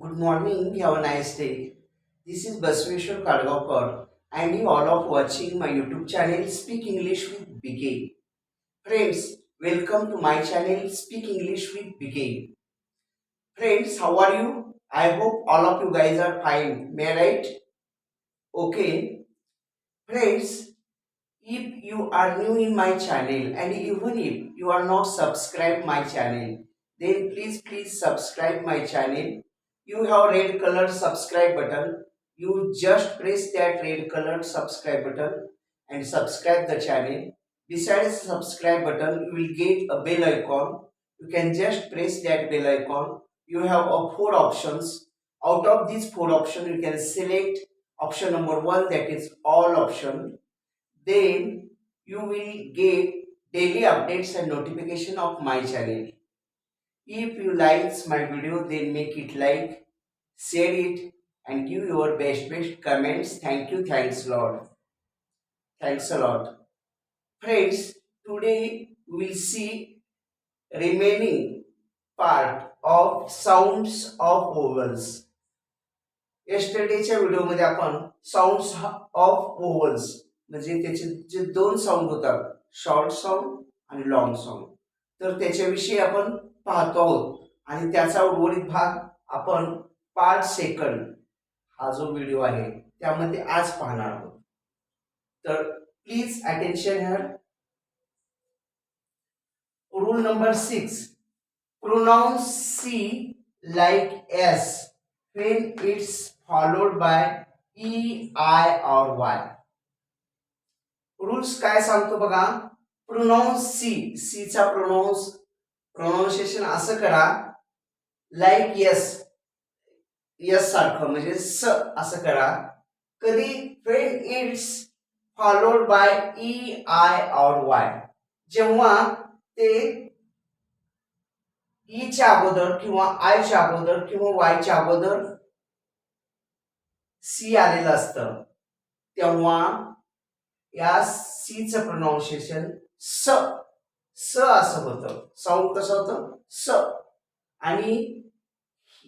Good morning, have a nice day. This is Basveshwar Kadgaonkar and you all are watching my YouTube channel Speak English with BK. Friends, welcome to my channel Speak English with BK. Friends, how are you? I hope all of you guys are fine. May I right? Okay. Friends, if you are new in my channel and even if you are not subscribed my channel, then please subscribe my channel. You have red color subscribe button. You just press that red colored subscribe button and subscribe the channel. Besides subscribe button, you will get a bell icon. You can just press that bell icon. You have four options. Out of these four options, you can select option number one, that is all option. Then you will get daily updates and notification of my channel. If you likes my video, then make it like, share it and give your best comments. Thank you. Thanks a lot. Thanks a lot. Friends, today we will see remaining part of sounds of vowels. येस्टरडेच्या व्हिडिओमध्ये आपण sounds of vowels म्हणजे त्याचे जे दोन sound होतात, short sound आणि long sound, तर त्याच्याविषयी आपण पाहतो आहोत आणि त्याचा उर्वरित भाग आपण पार्ट सेकंड हा जो व्हिडिओ आहे त्यामध्ये आज पाहणार आहोत. तर please attention here. Rule number 6, pronounce C like S when it's followed by E, I or Y. Rules काय सांगतो बघा. प्रोनाउन्स सी, सी चा प्रोनाउन्सिएशन असं करा लाईक यस, यस सारखं म्हणजे स असं करा. कधी when it's followed by E, I or Y, जेव्हा ते ई च्या अगोदर किंवा आय च्या अगोदर किंवा वाय च्या अगोदर सी आलेलं असतं तेव्हा या सी चं प्रोनाउन्सिएशन स, स असं होतं. साऊंड कसं होतं? स. आणि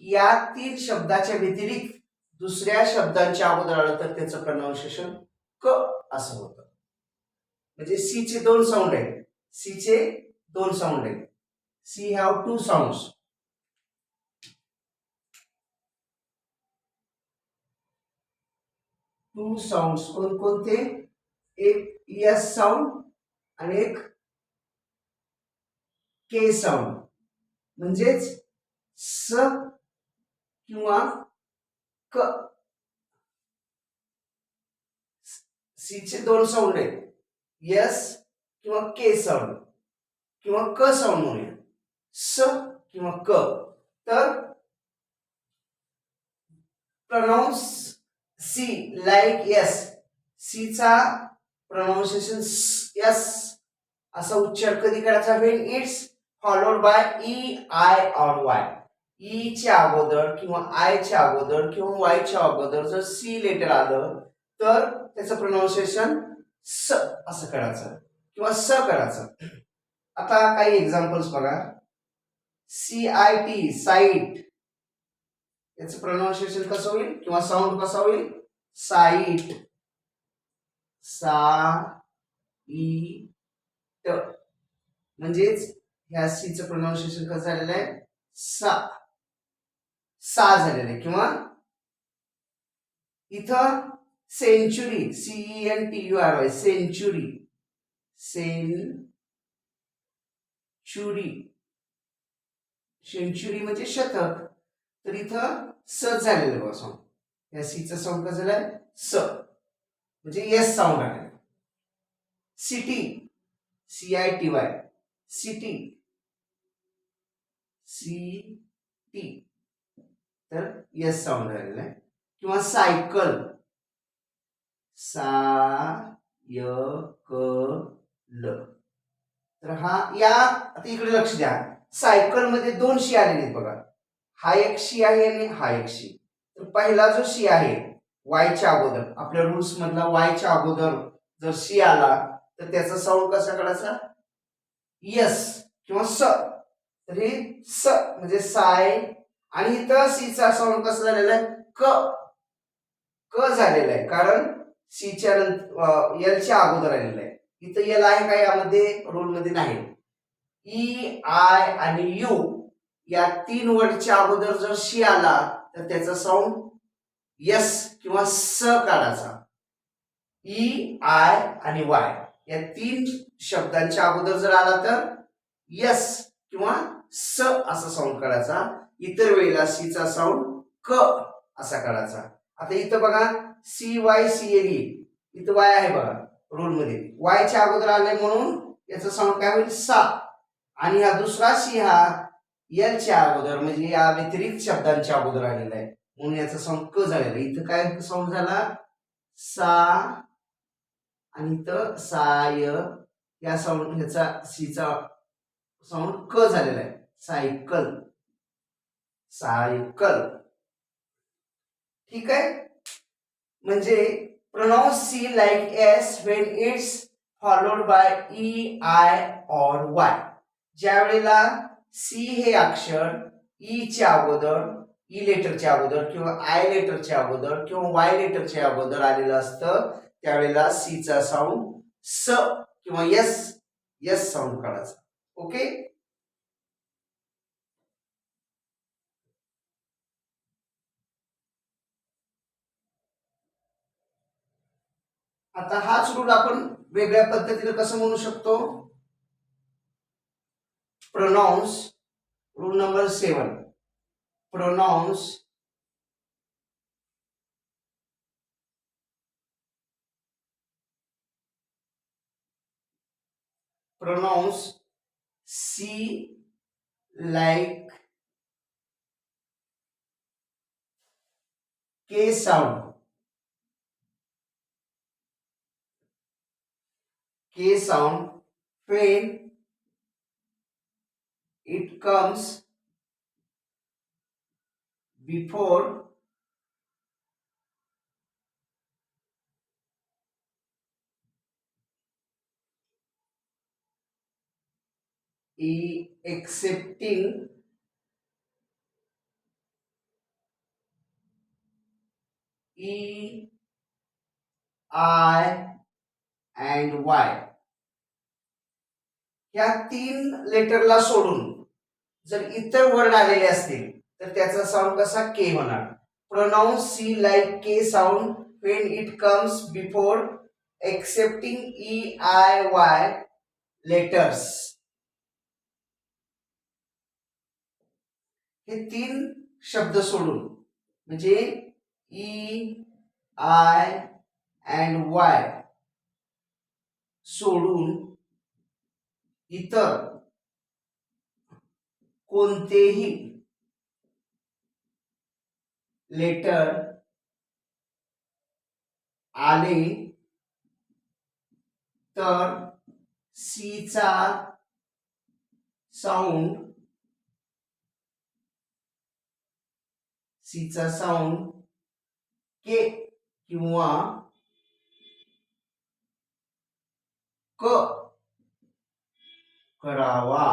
या तीन शब्दाच्या व्यतिरिक्त दुसऱ्या शब्दांच्या अगोदर आलं तर त्याचं प्रोनाउन्सिएशन क असं होतं. म्हणजे सी चे दोन साऊंड आहेत, सी चे दोन साऊंड आहेत. C have two sounds. Two sounds कोणकोणते? एक यस साऊंड आणि एक के साऊंड. म्हणजेच स किंवा क. सी चे दोन साऊंड आहेत, यस किंवा के साऊंड किंवा क साऊंड म्हणूया, स किंवा क. तर pronounce C like S, C चा प्रोनाउन्सिएशन यस असा उच्चार कधी करायचा? When it's followed by E, I और वाय. ई च्या अगोदर किंवा आय च्या अगोदर किंवा वाय च्या अगोदर जर सी लेटर आलं तर त्याचं प्रोनाउन्सिएशन स असं करायचं किंवा स करायचं. आता काही एक्झाम्पल्स बघा. CIT साईट, याचं प्रोनाउन्सिएशन कसं होईल किंवा साऊंड कसा होईल? साईट, सा ई ट. म्हणजेच ह्या सी चं प्रोनाउन्सिएशन कसं झालेलं आहे? सा, सा झालेलं आहे. किंवा इथं सेंचुरी, CENTURY, सेंचुरी, सेंचुरी म्हणजे शतक. तर इथं स झालेलं बघा साऊंड. या सी चं साऊंड कसं झालंय? स, म्हणजे यस साऊंड आहे. सिटी, CITY, सिटी, सिटी, तर यस साऊंड झालेला आहे. किंवा सायकल, सा य क ल. तर हा या आता इकडे लक्ष द्या. सायकल मध्ये दोन शी आलेले आहेत बघा. हा एक शी आहे आणि हा एक शी. तर पहिला जो शी आहे वायच्या अगोदर, आपल्या रूल्स मधला वायच्या अगोदर जर शी आला तर त्याचा साऊंड कसा करायचा? यस किंवा स. तर हे स म्हणजे साय आणि इथं सीचा साऊंड कसं झालेला आहे, क क झालेला आहे, कारण सीच्या एलच्या अगोदर आलेला आहे. इथं एल आहे का यामध्ये, रूलमध्ये नाही. ई आय आणि यू या तीन वर्डच्या अगोदर जर शी आला तर त्याचा साऊंड यस किंवा स काढायचा. ई आय आणि वाय या तीन शब्दांच्या अगोदर जर आला तर यस किंवा स असा साऊंड काढायचा. इतर वेळेला सीचा साऊंड क असा काढायचा. आता इथं बघा C Y C L E, इथं वाय आहे बघा रूल मध्ये, वायच्या अगोदर आले म्हणून याचा साऊंड काय होईल, सा. आणि हा दुसरा सी हा एलच्या अगोदर म्हणजे या व्यतिरिक्त शब्दांच्या अगोदर आलेला आहे म्हणून याचा साऊंड क झालेला. इथं काय साऊंड झाला, सा, आणि इथं साय या साऊंड ह्याचा सीचा साऊंड क झालेला आहे, सायकल, सायकल. ठीक आहे. म्हणजे pronounce C like S when it's followed by E, I or Y. ज्या वेळेला C हे अक्षर E च्या अगोदर, E लेटरच्या अगोदर किंवा I लेटरच्या अगोदर किंवा Y लेटरच्या अगोदर आलेलं असतं त्यावेळेला C चा साऊंड स किंवा यस यस साऊंड काढायचा. ओके. आता हाच रूल आपण वेगळ्या पद्धतीने कसं म्हणू शकतो, pronounce rule number 7, pronounce pronounce C like K sound. K sound when it comes before accepting E, I and Y या तीन लेटरला सोडून जर इतर वर्ड आलेले असतील तर त्याचा साऊंड कसा, के होणार. Pronounce C like K sound when it comes before excepting E I Y letters. हे तीन शब्द सोडून म्हणजे ई आय अँड वाय सोडून इतर कोणतेही लेटर आले तर सीचा साऊंड के किंवा क करावा.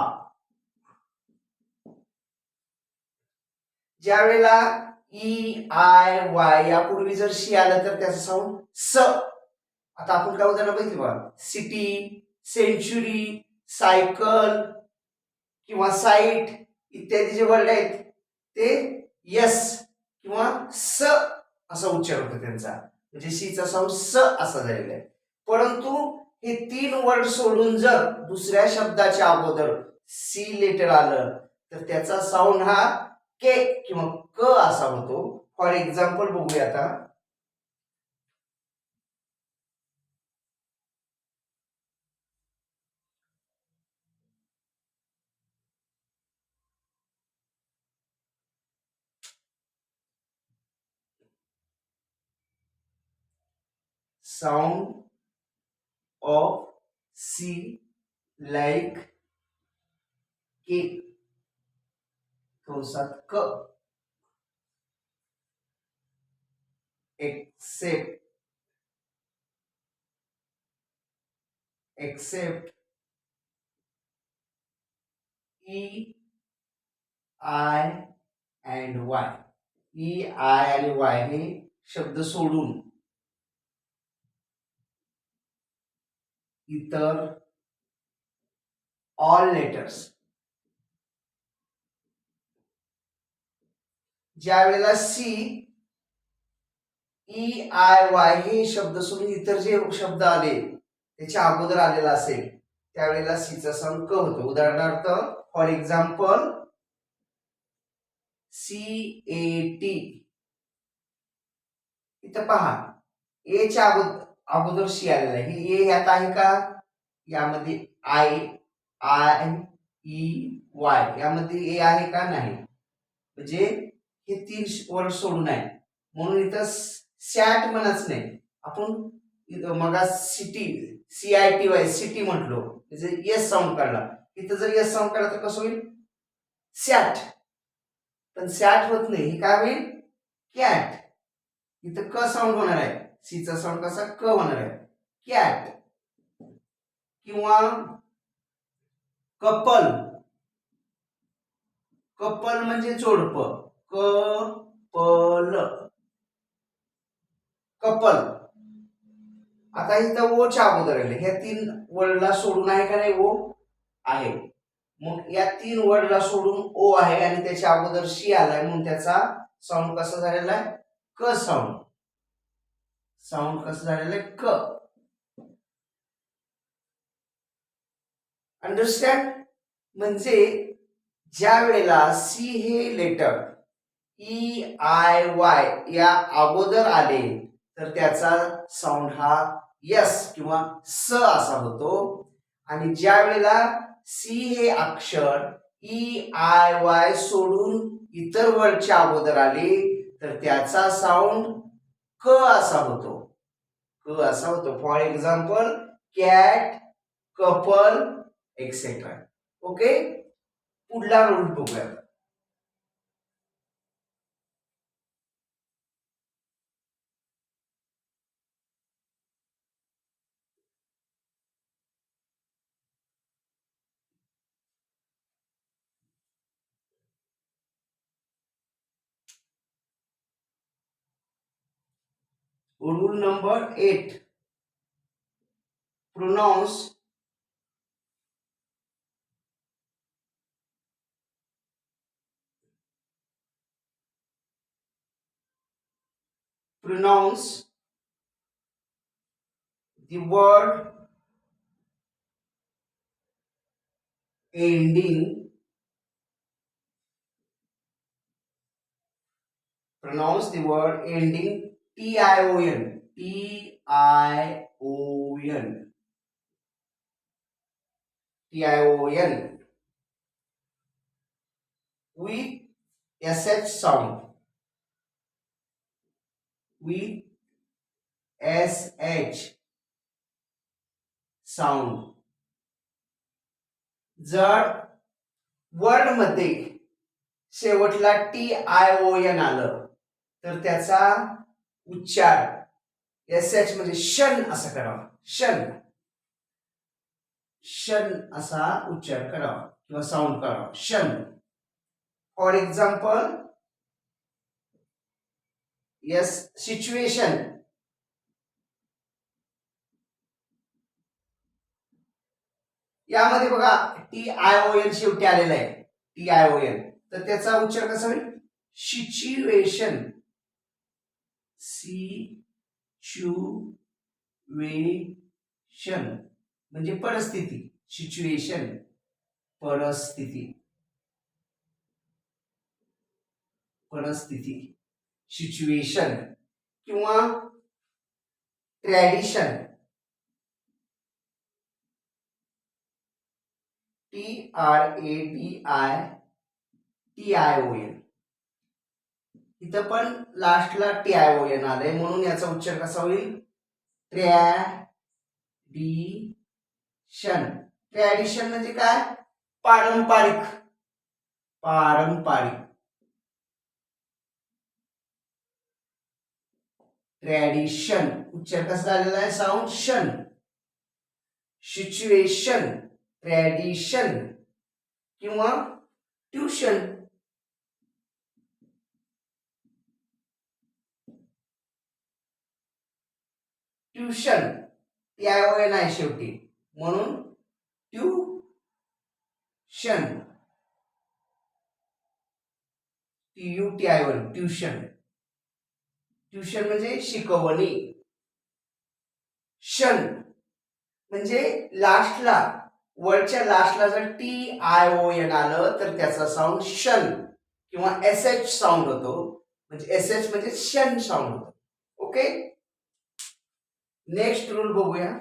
ज्या वेळेला ई आय वाय यापूर्वी जर शी आलं तर त्याचं साऊंड स. आता आपण काय उदाहरण बघितलं बघा, सिटी, सेंचुरी, सायकल किंवा साईट इत्यादी जे वर्ड आहेत ते यस किंवा स असा उच्चार होतो त्यांचा, म्हणजे सीचा साऊंड स असा झालेला आहे. परंतु हे तीन वर्ड सोडून जर दुसऱ्या शब्दाच्या अगोदर सी लेटर आलं तर त्याचा साऊंड हा के किंवा क असा होतो. फॉर एक्झाम्पल बघूया आता, sound of C like K कंसात क, except E I and Y. E I आणि वाय हे शब्द सोडून इतर ऑल लेटर्स. ज्या वेळेला सी ई आय वाय हे शब्द सोडून इतर जे शब्द आले त्याच्या अगोदर आलेला असेल त्यावेळेला सीचा साऊंड क होतो. उदाहरणार्थ for example C A T. इथं पहा एच्या अगोदर सी आलेला आहे. हे ए यात आहे का? यामध्ये आय आय ई वाय यामध्ये ए आहे का? नाही. म्हणजे हे तीन वर्ड सोडून आहे म्हणून इथं सॅट म्हणच नाही. आपण मग सिटी CITY सिटी म्हटलो म्हणजे एस साऊंड काढला. इथं जर एस साऊंड काढला तर कसं होईल? सॅट. पण सॅट होत नाही. हे काय होईल? कॅट. इथं क साऊंड होणार आहे. सीचा साऊंड कसा? क होणार आहे. कॅट. किंवा कपल. कपल म्हणजे जोडपं. कपल. कपल. आता इथं ओच्या अगोदर आले. ह्या तीन वर्डला सोडून आहे का नाही? ओ आहे. मग या तीन वर्डला सोडून ओ आहे आणि त्याच्या अगोदर शी आलाय म्हणून त्याचा साऊंड कसा झालेला आहे? क साऊंड. साऊंड कसं झालेलं आहे? क. अंडरस्टँड? म्हणजे ज्या वेळेला सी हे लेटर ई आय वाय या अगोदर आले तर त्याचा साऊंड हा यस किंवा स असा होतो. आणि ज्या वेळेला सी हे अक्षर ई आय वाय सोडून इतर वर्डच्या अगोदर आले तर त्याचा साऊंड क असा होतो. क असा होतो. For example cat, couple etcetera. Okay. पुढला रूल बघूया. Rule number 8. Pronounce the word ending. Pronounce the word ending TION. TION. TION. With SH sound. With SH sound. जर वर्ड मध्ये शेवटला TION आलं तर त्याचा उच्चार SH म्हणजे शन असा करावा. शन. शन असा उच्चार करावा किंवा साऊंड करावा. शन. For example yes situation. यामध्ये बघा TION शेवटी आलेला आहे. TION तर त्याचा उच्चार कसा होईल? सिच्युएशन. सिच्युएशन म्हणजे परिस्थिती. सिच्युएशन परिस्थिती. परिस्थिती. सिच्युएशन. किंवा ट्रॅडिशन. TRADITION. इथं पण लास्टला TION आलंय म्हणून याचा उच्चार कसा होईल? ट्रॅडिशन. ट्रॅडिशन म्हणजे काय? पारंपरिक. पारंपरिक. ट्रॅडिशन. उच्चार कसा झालेला आहे? साऊंड शन. सिच्युएशन. ट्रॅडिशन. किंवा ट्युशन. ट्युशन TION आहे शेवटी म्हणून ट्युशन TUTION ट्युशन. ट्युशन म्हणजे शिकवणी. शन म्हणजे लास्टला वर्डच्या लास्टला जर TION आलं तर त्याचा साऊंड शन किंवा SH साऊंड होतो. म्हणजे SH म्हणजे शन साऊंड होतो. ओके. नेक्स्ट रूल बघूया.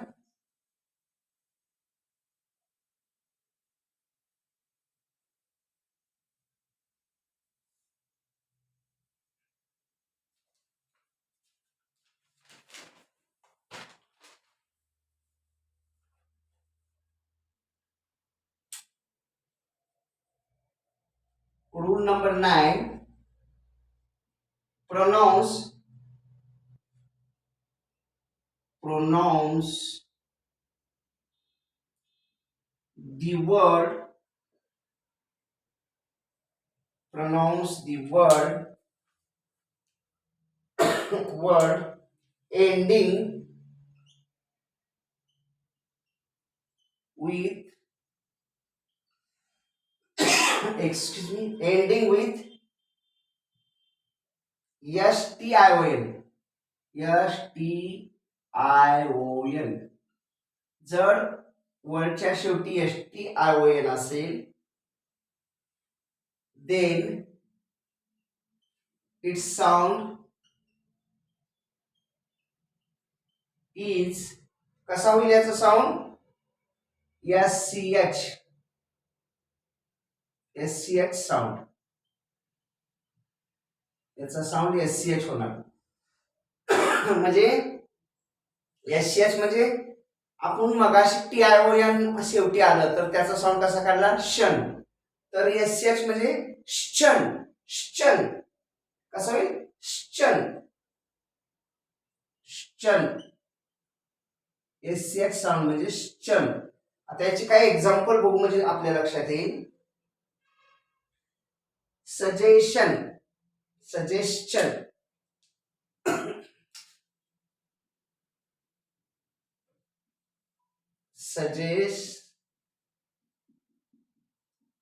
Rule number 9. Pronounce the word word ending with ending with STION. जर वर्डच्या शेवटी STION असेल then its sound is कसा होईल याचा साऊंड SCH साऊंड. याचा साऊंड SCH होणार. म्हणजे SCH म्हणजे आपण मगाशी TION शेवटी आलं तर त्याचा साऊंड कसा काढला शन. तर SCH म्हणजे शन. कसं होईल शन. SCH साऊंड म्हणजे शन. आता याची काही एक्झाम्पल बघू म्हणजे आपल्या लक्षात येईल. सजेशन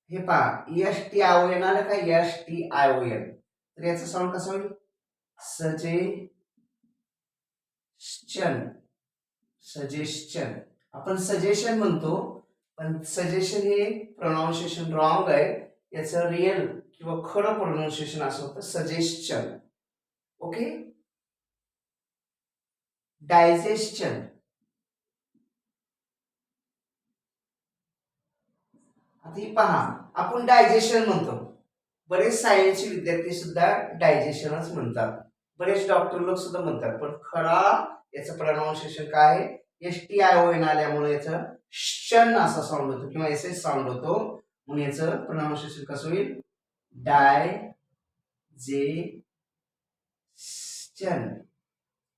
हे पहा STION आलं का STION तर याचा साऊंड कसा होईल सजेशन. आपण सजेशन म्हणतो पण सजेशन हे प्रोनाउन्सिएशन रॉंग आहे. याचं रिअल किंवा खरं प्रोनाउन्सिएशन असं होतं सजेशन. ओके. डायजेशन. आता ही पहा आपण डायजेशन म्हणतो. बरेच सायन्सचे विद्यार्थी सुद्धा डायजेशनच म्हणतात. बरेच डॉक्टर लोक सुद्धा म्हणतात पण खरा याचं प्रोनाउन्सिएशन काय आहे STION आल्यामुळे याचं शन असा साऊंड होतो किंवा SH साऊंड होतो. म्हणून याचं प्रोनाउन्सिएशन कसं होईल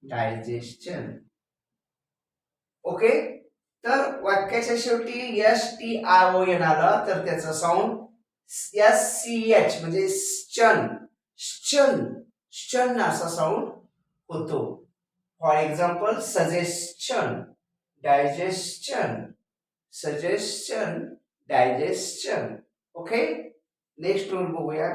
डायजेशन. ओके. तर वाक्याच्या शेवटी STION आला तर त्याचा साऊंड SCH म्हणजे शन असा साऊंड होतो. For example suggestion digestion. Okay. Next rule बघूया.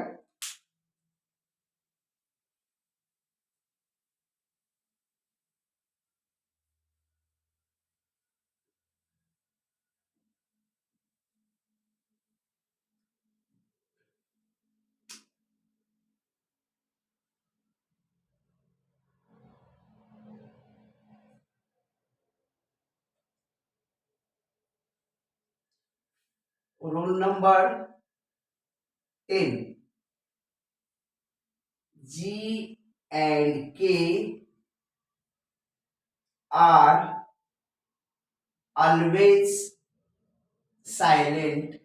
Rule number 10. G and K are always silent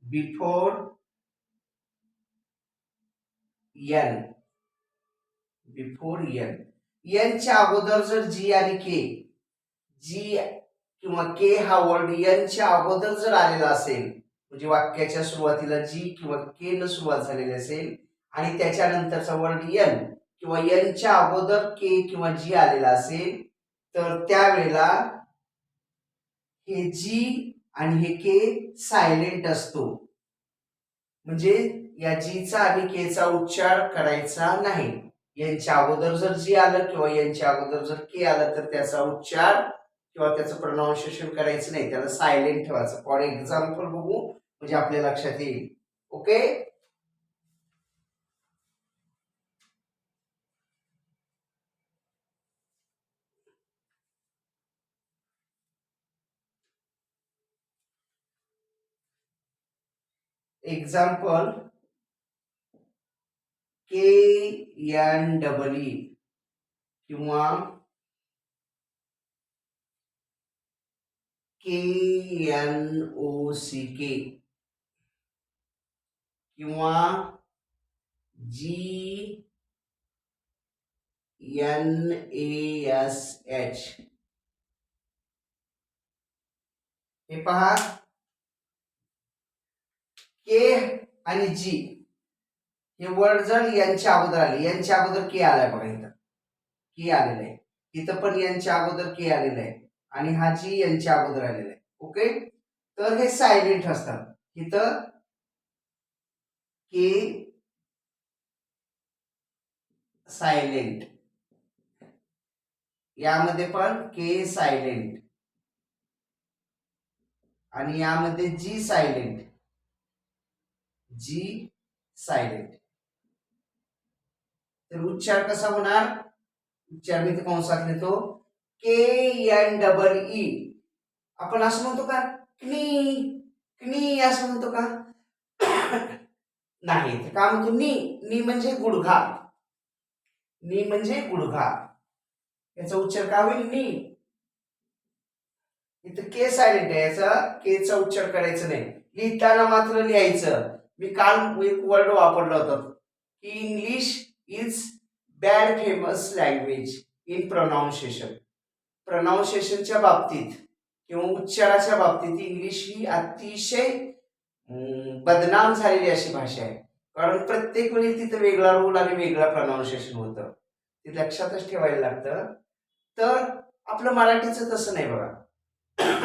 before N. N च्या अगोदर जर G आणि K किंवा K हा वर्ड N च्या अगोदर जर आलेला असेल म्हणजे वाक्याच्या सुरुवातीला G किंवा K न सुरुवात झालेली असेल आणि त्याच्यानंतरचा वर्ड N किंवा यांच्या अगोदर के किंवा जी आलेला असेल तर त्यावेळेला हे जी आणि हे के सायलेंट असतो. म्हणजे या जीचा आणि केचा उच्चार करायचा नाही. यांच्या अगोदर जर जी आलं किंवा यांच्या अगोदर जर के आलं तर त्याचा उच्चार किंवा त्याचं प्रोनाउन्सिएशन करायचं नाही, त्याला सायलेंट ठेवायचं. फॉर एक्झाम्पल बघू म्हणजे आपल्या लक्षात येईल. ओके. एक्झाम्पल के एन डबल ई किंवा के एन ओ सी के किंवा G N A S H. हे पहा, के आणि जी हे वर्ड जर यांच्या अगोदर आले, यांच्या अगोदर के आलाय बघा, इथं के आलेलं आहे, इथं पण यांच्या अगोदर के आलेलं आहे आणि हा जी यांच्या अगोदर आलेला आहे. ओके. तर हे सायलेंट असतात. इथं के सायलेंट, यामध्ये पण के सायलेंट आणि यामध्ये जी सायलेंट, जी सायलेंट. तर उच्चार कसा होणार? उच्चार मी कंसात लिहितो के एन डबल ई. आपण असं म्हणतो का क्नी क्नी असं म्हणतो का? नाही. तर काय म्हणतो? नी. नी म्हणजे गुडघा. नी म्हणजे गुडघा. याचा उच्चार काय होईल? नी. इथं के सायलेंट आहे, याचा केचा उच्चार करायचा नाही. लिहिताना मात्र लिहायचं. मी काल एक वर्ड वापरला होता की English is bad famous language in pronunciation. प्रोनाउन्सिएशनच्या बाबतीत किंवा उच्चाराच्या बाबतीत इंग्लिश ही अतिशय बदनाम झालेली अशी भाषा आहे. कारण प्रत्येक वेळी तिथं वेगळा रूल आणि वेगळा प्रोनाउन्सिएशन होतं. ते लक्षातच ठेवायला लागतं. तर आपलं मराठीचं तसं नाही बघा.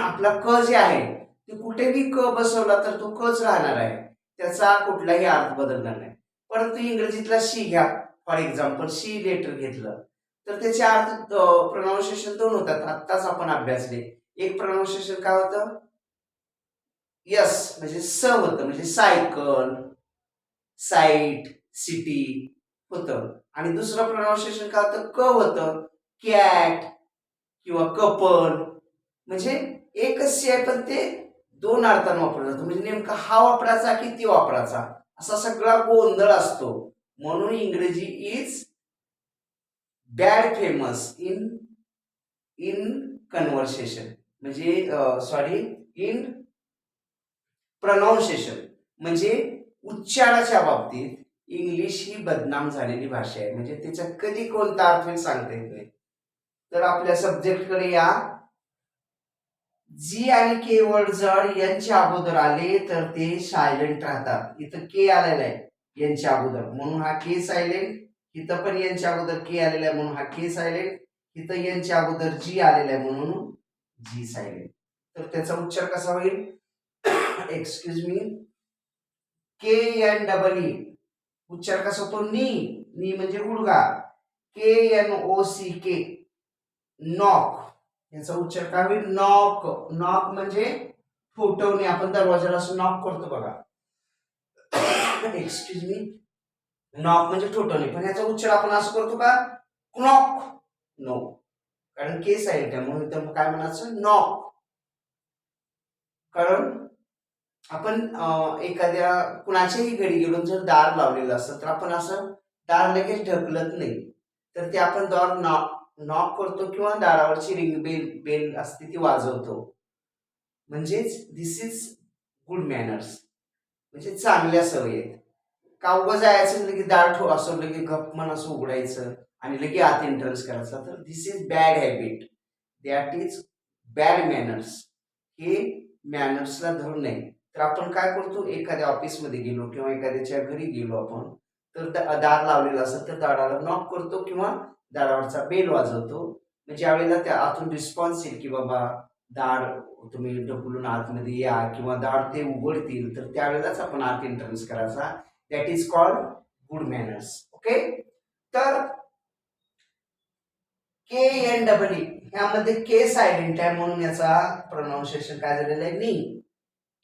आपला क जे आहे ते कुठेही क बसवला तर तो कच राहणार आहे, त्याचा कुठलाही अर्थ बदलणार नाही. परंतु इंग्रजीतला शी घ्या, फॉर एक्झाम्पल शी लेटर घेतलं तर त्याचे अर्थ प्रोनाउन्सिएशन दोन होतात. आत्ताच आपण अभ्यासले. एक प्रोनाउन्सिएशन काय होतं? यस म्हणजे स होतं, म्हणजे सायकल, साईट, सिटी होतं. आणि दुसरं प्रोनाउन्सिएशन काय होतं? क होतं, कॅट किंवा कपल. म्हणजे एकच सी आहे पण ते दोन अर्थानं वापरलं जातं. म्हणजे नेमका हा वापराचा की ती वापराचा असा सगळा गोंधळ असतो. म्हणून इंग्रजी is bad famous in in conversation, म्हणजे सॉरी, इन प्रोनाउन्सिएशन. म्हणजे उच्चाराच्या बाबतीत इंग्लिश ही बदनाम झालेली भाषा आहे. म्हणजे त्याचा कधी कोणता अर्थ सांगता येत नाही. तर आपल्या सब्जेक्टकडे या. जी आणि के वर्ड जर यांच्या अगोदर आले तर ते सायलेंट राहतात. इथं के आलेला आहे यांच्या अगोदर म्हणून हा के सायलेंट. इथं पण यांच्या अगोदर के आलेला आहे म्हणून हा के सायलेंट. इथं यांच्या अगोदर जी आलेला आहे म्हणून जी सायलेंट. तर त्याचा उच्चार कसा होईल? एक्सक्यूज मी, के एन डबल ई. उच्चार कसा होतो? नी. नी म्हणजे गुडघा. के एन ओ सी के, नॉक. याचा उच्चार काय होईल? नॉक. नॉक म्हणजे ठोठवणे. आपण दरवाजाला असं नॉक करतो बघा. एक्सक्यूज मी, नॉक म्हणजे ठोठवणे. पण याचा उच्चार आपण असं करतो का? नॉक. नो, कारण के साईड आहे म्हणून तर काय म्हणायचं? नॉक. कारण आपण एखाद्या कुणाच्याही घरी गेलो जर दार लावलेलं असतं तर आपण असं दार लगेच ढकलत नाही. तर ते आपण दार नॉक करतो किंवा दारावरची रिंग बेल असते ती वाजवतो. म्हणजेच दिस इज गुड मॅनर्स, म्हणजे चांगल्या सवयी आहेत. का उभं जायचं लगे दार असं लगे गपमन असं उघडायचं आणि लगे आत एंट्रन्स करायचा, तर this is bad habit. That is bad manners. हे मॅनर्सला धरून नाही. तर आपण काय करतो? एखाद्या ऑफिसमध्ये गेलो किंवा एखाद्याच्या घरी गेलो आपण तर दार लावलेलं असेल तर दाराला नॉक करतो किंवा दारावरचा बेल वाजवतो. म्हणजे ज्यावेळेला त्या आतून रिस्पॉन्स येईल की बाबा दार तुम्ही ढकलून आतमध्ये या किंवा दार ते उघडतील, तर त्यावेळेलाच आपण आत एंट्रन्स करायचा. That is called good manners. Okay. तर के एन डबल ई ह्यामध्ये के सायलेंट आहे म्हणून याचा प्रोनाउन्सिएशन काय झालेलं आहे नी.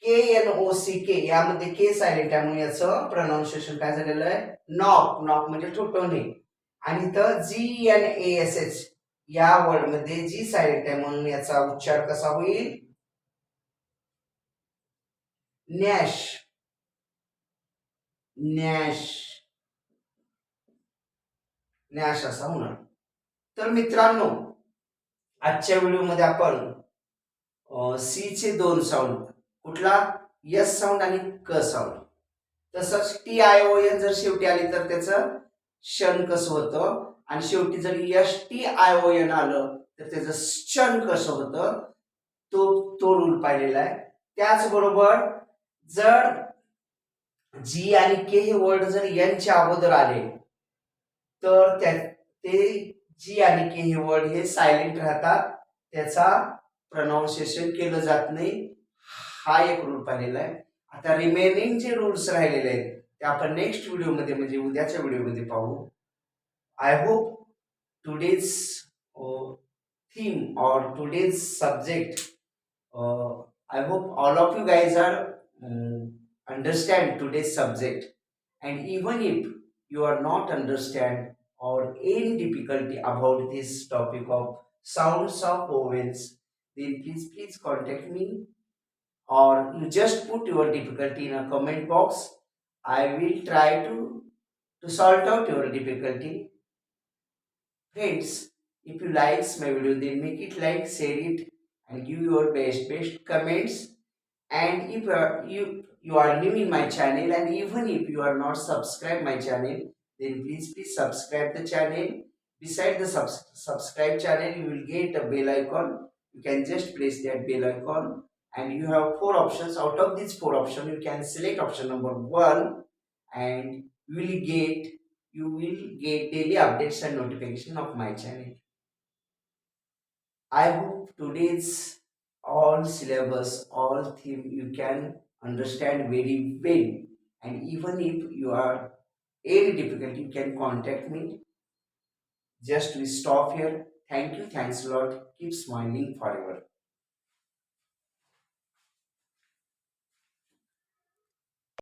के एन ओ सी के यामध्ये के सायलेंट आहे म्हणून याचं प्रोनाउन्सिएशन काय झालेलं आहे नॉक. नॉक म्हणजे ठोठवणे. आणि इथं G N A S H या वर्ड मध्ये जी सायलेंट आहे म्हणून याचा उच्चार कसा होईल नॅश. नॅश. नॅश असा होणार. तर मित्रांनो आजच्या व्हिडिओमध्ये आपण सी चे दोन साऊंड कुठला यस साऊंड आणि क साऊंड, तसंच टी आय ओ एन जर शेवटी आली तर त्याचं शन कसं होतं आणि शेवटी जर यश टी आय ओ एन आलं तर त्याचं शन कसं होतं तो तो रूल पाहिलेला आहे. त्याचबरोबर जर जी आणि के हे वर्ड जर एनच्या अगोदर आले तर ते जी आणि के हे वर्ड हे सायलेंट राहतात, त्याचा प्रोनाउन्सिएशन केलं जात नाही. हा एक रूल पाहिलेला आहे. आता रिमेनिंग जे रूल्स राहिलेले आहेत ते आपण नेक्स्ट व्हिडिओमध्ये म्हणजे उद्याच्या व्हिडिओमध्ये पाहू. I hope today's theme or today's subject, I hope all of you guys are understand today's subject, and even if you are not understand or any difficulty about this topic of sounds of vowels, then please contact me, or you just put your difficulty in a comment box. I will try to sort out your difficulty. Friends, if you likes my video, then make it like, share it, and give your best comments. And if you are new in my channel, and even if you are not subscribed my channel, then please subscribe the channel. Beside the subscribe channel, you will get a bell icon. You can just press that bell icon, and you have four options. Out of these four options, you can select option number one, and you will get daily updates and notification of my channel. I hope today's all syllabus, all theme you can understand very well. And even if you are any difficulty, you can contact me. Just we stop here. Thank you. Thanks a lot. Keep smiling forever.